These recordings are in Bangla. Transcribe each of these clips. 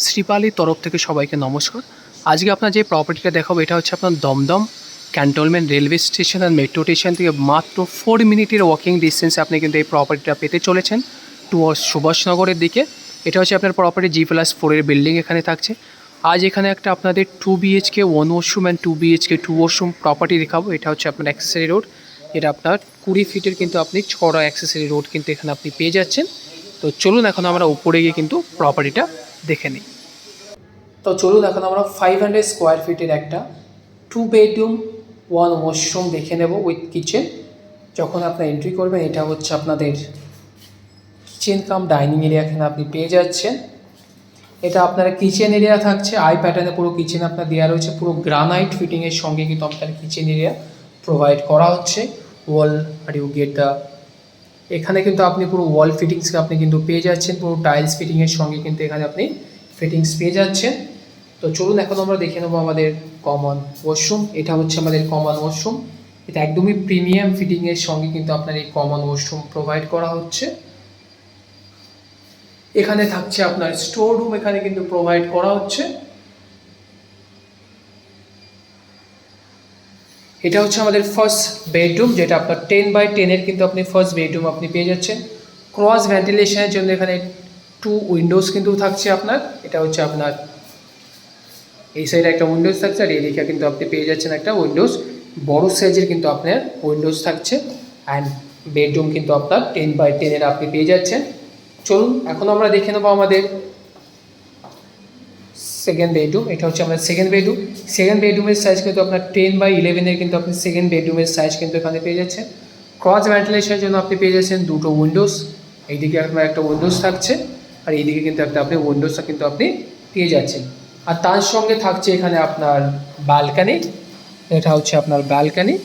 শ্রীপালির তরফ থেকে সবাইকে নমস্কার। আজকে আপনার যে প্রপার্টিটা দেখাবো এটা হচ্ছে আপনার দমদম ক্যান্টনমেন্ট রেলওয়ে স্টেশন আর মেট্রো স্টেশন থেকে মাত্র 4 মিনিটের ওয়াকিং ডিস্টেন্সে আপনি কিন্তু এই প্রপার্টিটা পেতে চলেছেন টুয়ার্ডস সুভাষনগরের দিকে। এটা হচ্ছে আপনার প্রপার্টি G+4 বিল্ডিং এখানে থাকছে। আজ এখানে একটা আপনাদের 2 BHK 1 washroom and 2 BHK 2 washroom property দেখাবো। এটা হচ্ছে আপনার অ্যাক্সেসরি রোড, এটা আপনার 20 ফিটের কিন্তু আপনি চড়া অ্যাক্সেসরি রোড কিন্তু এখানে আপনি পেয়ে যাচ্ছেন। তো চলুন এখন আমরা উপরে গিয়ে কিন্তু প্রপার্টিটা দেখে নিই। তো চলুন এখন আমরা 500 স্কোয়ার ফিটের একটা 2 বেডরুম 1 ওয়াশরুম দেখে নেব উইথ কিচেন। যখন আপনার এন্ট্রি করবেন এটা হচ্ছে আপনাদের কিচেন কাম ডাইনিং এরিয়া এখানে আপনি পেয়ে যাচ্ছেন। এটা আপনার কিচেন এরিয়া থাকছে আই প্যাটার্নে, পুরো কিচেন আপনার দেওয়া রয়েছে, পুরো গ্রানাইট ফিটিংয়ের সঙ্গে কিন্তু আপনার কিচেন এরিয়া প্রোভাইড করা হচ্ছে। ওয়াল আর ইউ গেট দ্য, এখানে কিন্তু আপনি পুরো ওয়াল ফিটিংসকে আপনি কিন্তু পেয়ে যাচ্ছেন, পুরো টাইলস ফিটিংয়ের সঙ্গে কিন্তু এখানে আপনি ফিটিংস পেয়ে যাচ্ছেন। তো চলুন এখন আমরা দেখে নেবো আমাদের কমন ওয়াশরুম। এটা হচ্ছে আমাদের কমন ওয়াশরুম, এটা একদমই প্রিমিয়াম ফিটিংয়ের সঙ্গে কিন্তু আপনার এই কমন ওয়াশরুম প্রোভাইড করা হচ্ছে। এখানে থাকছে আপনার স্টোর রুম, এখানে কিন্তু প্রোভাইড করা হচ্ছে। এটা হচ্ছে আমাদের ফার্স্ট বেডরুম, যেটা আপনার 10x10 কিন্তু আপনি ফার্স্ট বেডরুম আপনি পেয়ে যাচ্ছেন। ক্রস ভেন্টিলেশনের জন্য এখানে 2 উইন্ডোজ কিন্তু থাকছে আপনার। এটা হচ্ছে আপনার এই সাইডে একটা উইন্ডোজ থাকছে আর এদিকে কিন্তু আপনি পেয়ে যাচ্ছেন একটা উইন্ডোজ, বড় সাইজের কিন্তু আপনার উইন্ডোজ থাকছে। অ্যান্ড বেডরুম কিন্তু আপনার 10x10 আপনি পেয়ে যাচ্ছেন। চলুন এখন আমরা দেখে নেবো আমাদের সেকেন্ড বেডরুম। এটা হচ্ছে আমাদের সেকেন্ড বেডরুম। সেকেন্ড বেডরুমের সাইজ কিন্তু আপনার 10x11 কিন্তু আপনি সেকেন্ড বেডরুমের সাইজ কিন্তু এখানে পেয়ে যাচ্ছেন। ক্রস ভেন্টিলেশনের জন্য আপনি পেয়ে যাচ্ছেন 2টো উইন্ডোজ, এইদিকে আপনার একটা উইন্ডোজ থাকছে আর এইদিকে কিন্তু একটা আপনি উইন্ডোজটা কিন্তু আপনি পেয়ে যাচ্ছেন। আর তার সঙ্গে থাকছে এখানে আপনার ব্যালকানি, এটা হচ্ছে আপনার ব্যালকানি।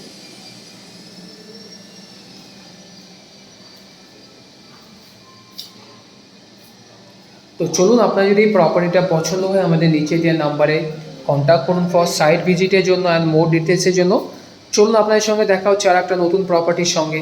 তো চলুন আপনার যদি এই প্রপার্টিটা পছন্দ হয় আমাদের নিচে দেওয়া নাম্বারে কন্ট্যাক্ট করুন ফর সাইট ভিজিটের জন্য অ্যান্ড মোর ডিটেলসের জন্য। চলুন আপনাদের সঙ্গে দেখা হচ্ছে আর একটা নতুন প্রপার্টির সঙ্গে।